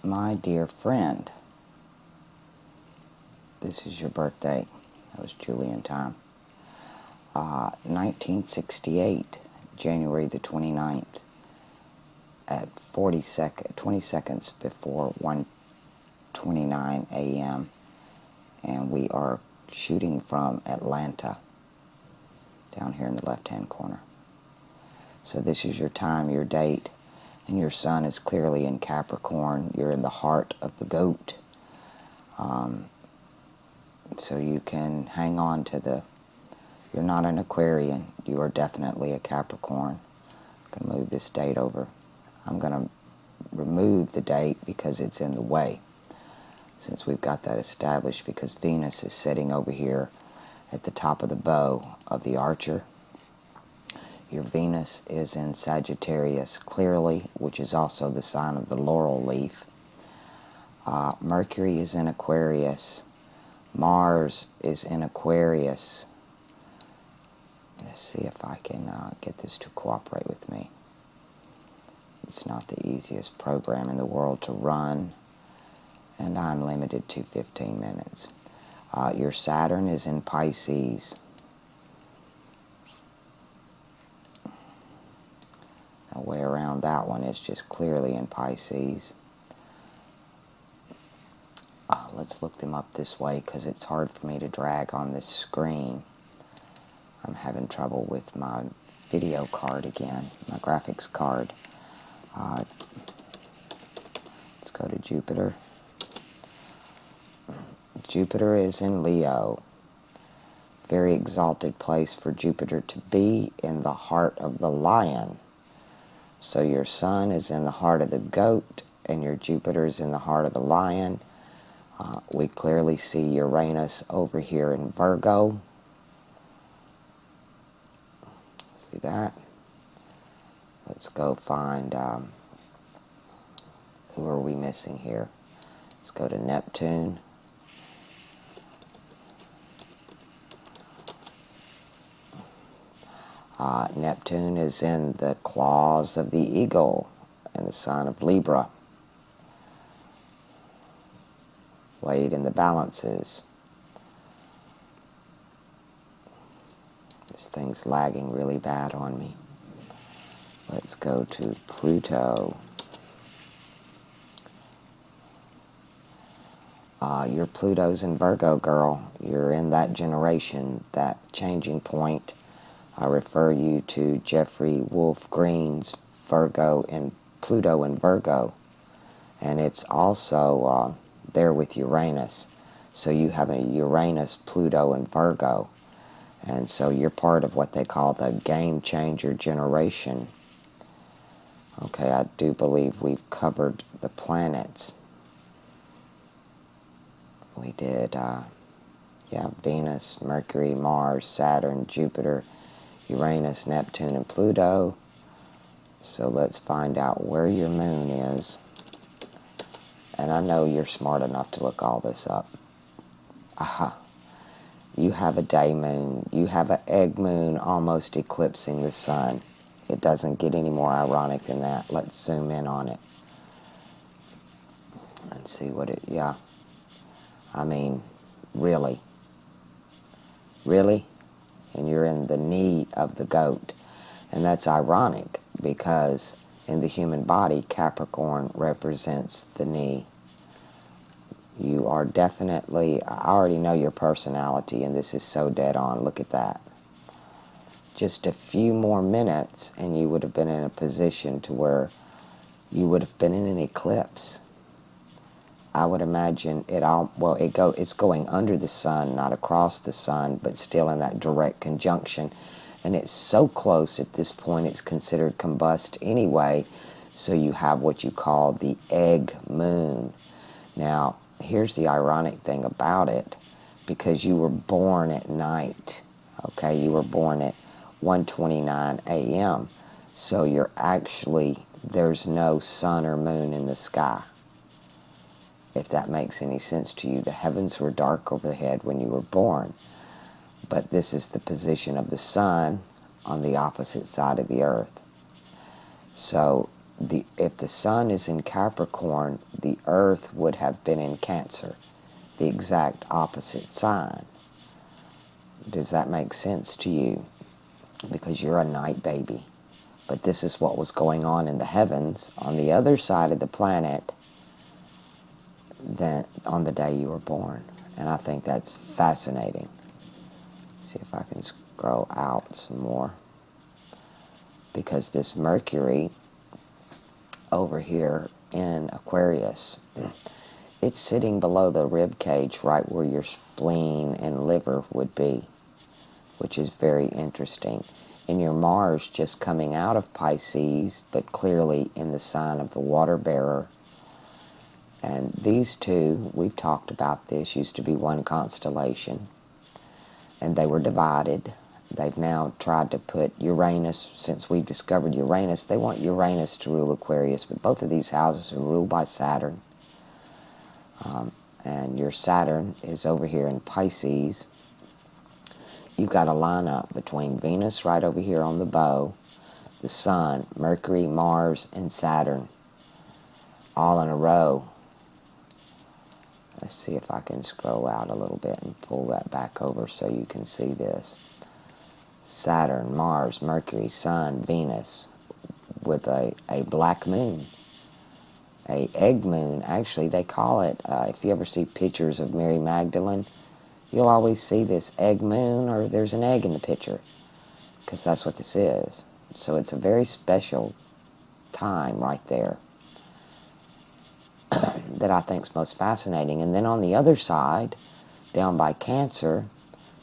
My dear friend, this is your birthday. That was Julian time. 1968, January the 29th, at 20 seconds before 1:29 a.m. And we are shooting from Atlanta, down here in the left-hand corner. So this is your time, your date, and your sun is clearly in Capricorn. You're in the heart of the goat. So you can hang on to you're not an Aquarian, you are definitely a Capricorn. I'm going to move this date over. I'm going to remove the date because it's in the way, since we've got that established, because Venus is sitting over here at the top of the bow of the archer. Your Venus is in Sagittarius clearly, which is also the sign of the laurel leaf. Mercury is in Aquarius. Mars is in Aquarius. Let's see if I can get this to cooperate with me. It's not the easiest program in the world to run, and I'm limited to 15 minutes. Your Saturn is in Pisces. No way around that one. It's just clearly in Pisces. Let's look them up this way because it's hard for me to drag on this screen. I'm having trouble with my video card again, my graphics card. Let's go to Jupiter. Jupiter is in Leo. Very exalted place for Jupiter to be, in the heart of the lion. So your sun is in the heart of the goat, and your Jupiter is in the heart of the lion. We clearly see Uranus over here in Virgo. See that? Let's go find, who are we missing here? Let's go to Neptune. Neptune is in the claws of the eagle and the sign of Libra. Weighed in the balances. This thing's lagging really bad on me. Let's go to Pluto. Your Pluto's in Virgo, girl. You're in that generation, that changing point. I refer you to Jeffrey Wolf Green's Virgo and Pluto in Virgo. And it's also there with Uranus. So you have a Uranus, Pluto, and Virgo. And so you're part of what they call the game changer generation. Okay, I do believe we've covered the planets. We did, Venus, Mercury, Mars, Saturn, Jupiter, Uranus, Neptune, and Pluto. So let's find out where your moon is. And I know you're smart enough to look all this up. Aha. You have a day moon. You have an egg moon almost eclipsing the sun. It doesn't get any more ironic than that. Let's zoom in on it. And see what it, yeah. I mean, really? Really? And you're in the knee of the goat. And that's ironic because in the human body, Capricorn represents the knee. You are definitely, I already know your personality, and this is so dead on. Look at that. Just a few more minutes and you would have been in a position to where you would have been in an eclipse. I would imagine it's going under the sun, not across the sun, but still in that direct conjunction. And it's so close at this point it's considered combust anyway. So you have what you call the egg moon. Now, here's the ironic thing about it, because you were born at night. Okay, you were born at 1:29 a.m. So there's no sun or moon in the sky. If that makes any sense to you, the heavens were dark overhead when you were born. But this is the position of the sun on the opposite side of the earth. So if the sun is in Capricorn, the earth would have been in Cancer, the exact opposite sign. Does that make sense to you? Because you're a night baby. But this is what was going on in the heavens on the other side of the planet than on the day you were born. And I think that's fascinating. See if I can scroll out some more. Because this Mercury over here in Aquarius, it's sitting below the rib cage right where your spleen and liver would be, which is very interesting. And your Mars just coming out of Pisces, but clearly in the sign of the water bearer. And these two, we've talked about this, used to be one constellation. And they were divided. They've now tried to put Uranus, since we've discovered Uranus, they want Uranus to rule Aquarius, but both of these houses are ruled by Saturn. And your Saturn is over here in Pisces. You've got a lineup between Venus right over here on the bow, the Sun, Mercury, Mars, and Saturn, all in a row. Let's see if I can scroll out a little bit and pull that back over so you can see this. Saturn, Mars, Mercury, Sun, Venus, with a black moon, a egg moon. Actually, they call it, if you ever see pictures of Mary Magdalene, you'll always see this egg moon, or there's an egg in the picture, because that's what this is. So it's a very special time right there that I think is most fascinating. And then on the other side, down by Cancer,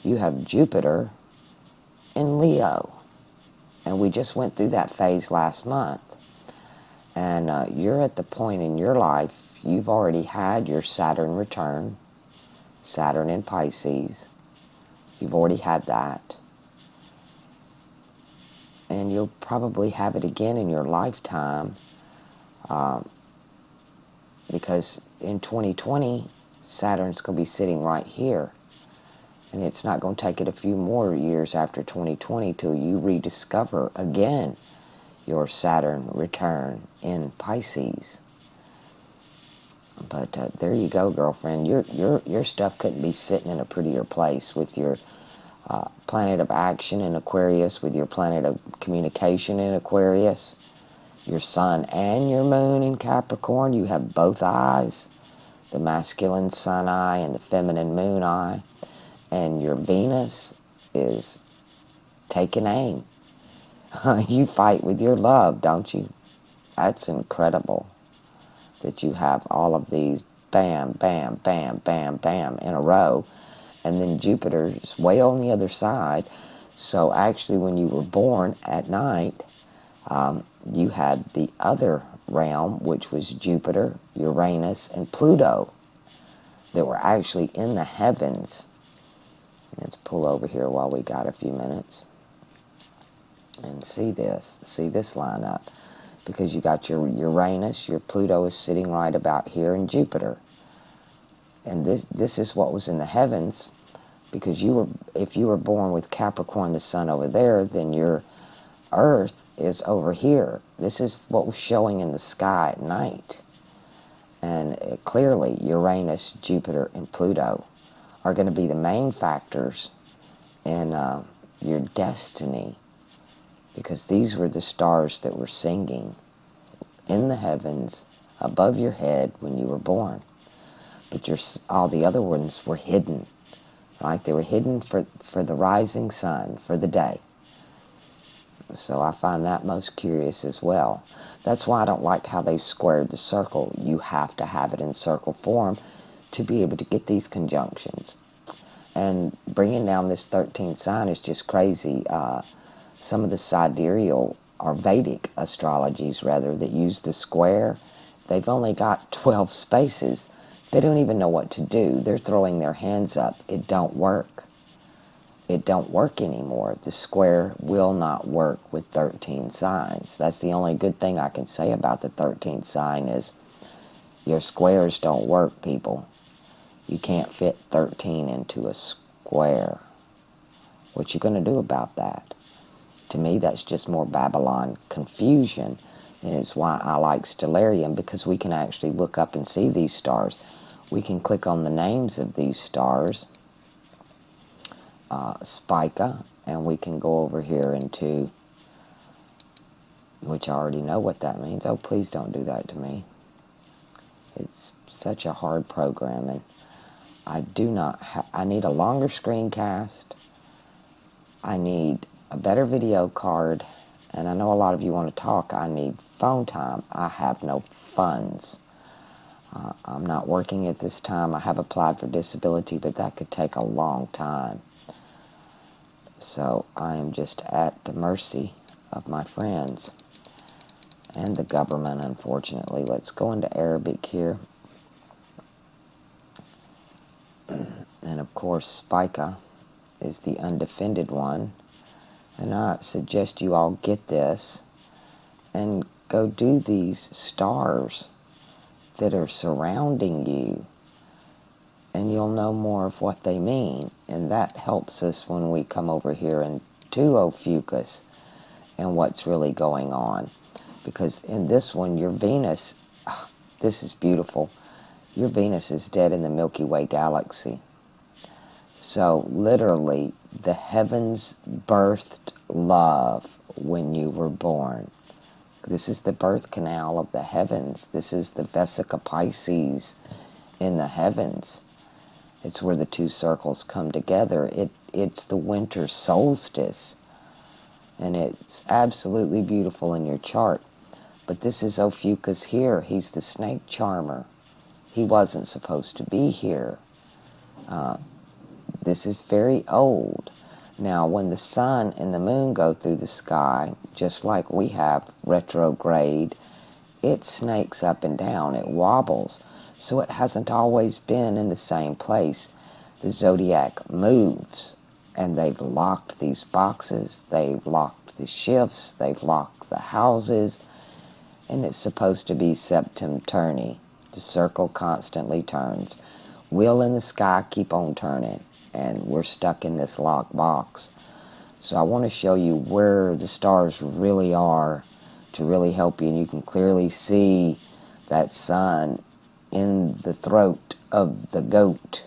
you have Jupiter in Leo. And we just went through that phase last month. And you're at the point in your life, you've already had your Saturn return, Saturn in Pisces. You've already had that. And you'll probably have it again in your lifetime, because in 2020, Saturn's going to be sitting right here. And it's not going to take it a few more years after 2020 till you rediscover again your Saturn return in Pisces. But there you go, girlfriend. Your stuff couldn't be sitting in a prettier place with your planet of action in Aquarius, with your planet of communication in Aquarius, your sun and your moon in Capricorn. You have both eyes, the masculine sun eye and the feminine moon eye. And your Venus is taking aim. You fight with your love, don't you? That's incredible that you have all of these bam, bam, bam, bam, bam in a row. And then Jupiter is way on the other side. So actually when you were born at night, you had the other realm, which was Jupiter, Uranus, and Pluto, that were actually in the heavens. Let's pull over here while we got a few minutes and see this lineup, because you got your Uranus, your Pluto is sitting right about here in Jupiter, and this is what was in the heavens, because if you were born with Capricorn, the sun over there, then your Earth is over here. This is what was showing in the sky at night, and clearly Uranus, Jupiter, and Pluto are going to be the main factors in your destiny, because these were the stars that were singing in the heavens above your head when you were born. But all the other ones were hidden, right? They were hidden for the rising sun, for the day. So I find that most curious as well. That's why I don't like how they've squared the circle. You have to have it in circle form to be able to get these conjunctions. And bringing down this 13th sign is just crazy. Some of the sidereal, or Vedic astrologies rather, that use the square, they've only got 12 spaces. They don't even know what to do. They're throwing their hands up. It don't work. It don't work anymore. The square will not work with 13 signs. That's the only good thing I can say about the 13th sign is your squares don't work, people. You can't fit 13 into a square. What you going to do about that? To me, that's just more Babylon confusion. And it's why I like Stellarium, because we can actually look up and see these stars. We can click on the names of these stars, Spica, and we can go over here into, which I already know what that means. Oh, please don't do that to me. It's such a hard program, and I do not I need a longer screencast. I need a better video card, and I know a lot of you want to talk. I need phone time. I have no funds. I'm not working at this time. I have applied for disability, but that could take a long time. So I am just at the mercy of my friends and the government, unfortunately. Let's go into Arabic here. And of course, Spica is the undefended one. And I suggest you all get this and go do these stars that are surrounding you, and you'll know more of what they mean. And that helps us when we come over here and do Ophiuchus and what's really going on. Because in this one, your Venus, this is beautiful, your Venus is dead in the Milky Way galaxy. So literally, the heavens birthed love when you were born. This is the birth canal of the heavens. This is the Vesica Pisces in the heavens. It's where the two circles come together. It's the winter solstice. And it's absolutely beautiful in your chart. But this is Ophiuchus here. He's the snake charmer. He wasn't supposed to be here. This is very old. Now, when the sun and the moon go through the sky, just like we have retrograde, it snakes up and down. It wobbles. So it hasn't always been in the same place. The zodiac moves, and they've locked these boxes. They've locked the shifts. They've locked the houses. And it's supposed to be septem turning. The circle constantly turns. Wheel in the sky keep on turning. And we're stuck in this locked box. So I want to show you where the stars really are to really help you. And you can clearly see that sun in the throat of the goat.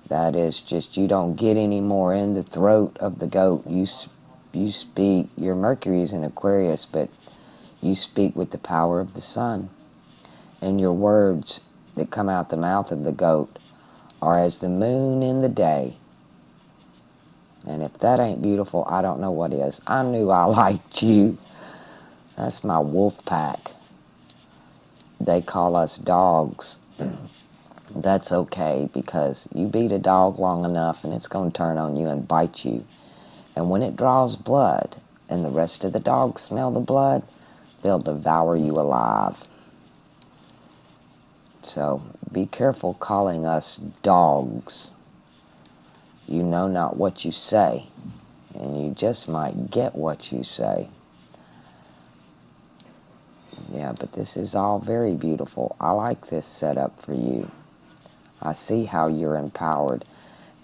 That is just, you don't get any more in the throat of the goat. You speak, your Mercury is in Aquarius, but you speak with the power of the sun. And your words that come out the mouth of the goat are as the moon in the day. And if that ain't beautiful, I don't know what is. I knew I liked you. That's my wolf pack. They call us dogs. That's okay, because you beat a dog long enough and it's going to turn on you and bite you. And when it draws blood and the rest of the dogs smell the blood, they'll devour you alive. So be careful calling us dogs. You know not what you say, and you just might get what you say. Yeah, but this is all very beautiful. I like this setup for you. I see how you're empowered.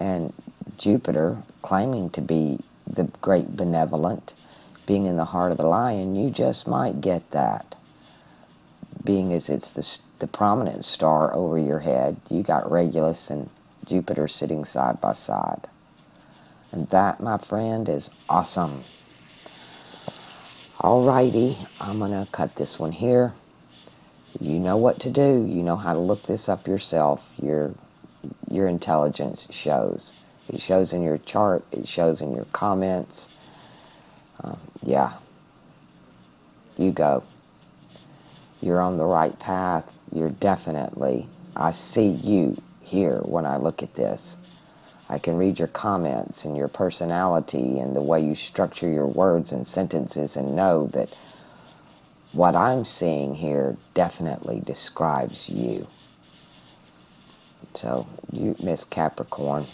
And Jupiter, claiming to be the great benevolent, being in the heart of the lion, you just might get that. Being as it's the prominent star over your head, you got Regulus and Jupiter sitting side by side. And that, my friend, is awesome. Alrighty, I'm going to cut this one here. You know what to do. You know how to look this up yourself. Your intelligence shows. It shows in your chart. It shows in your comments. Yeah. You go. You're on the right path. You're definitely, I see you here when I look at this. I can read your comments and your personality and the way you structure your words and sentences, and know that what I'm seeing here definitely describes you. So, you, Miss Capricorn,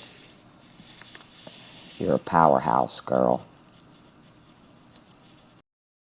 you're a powerhouse girl.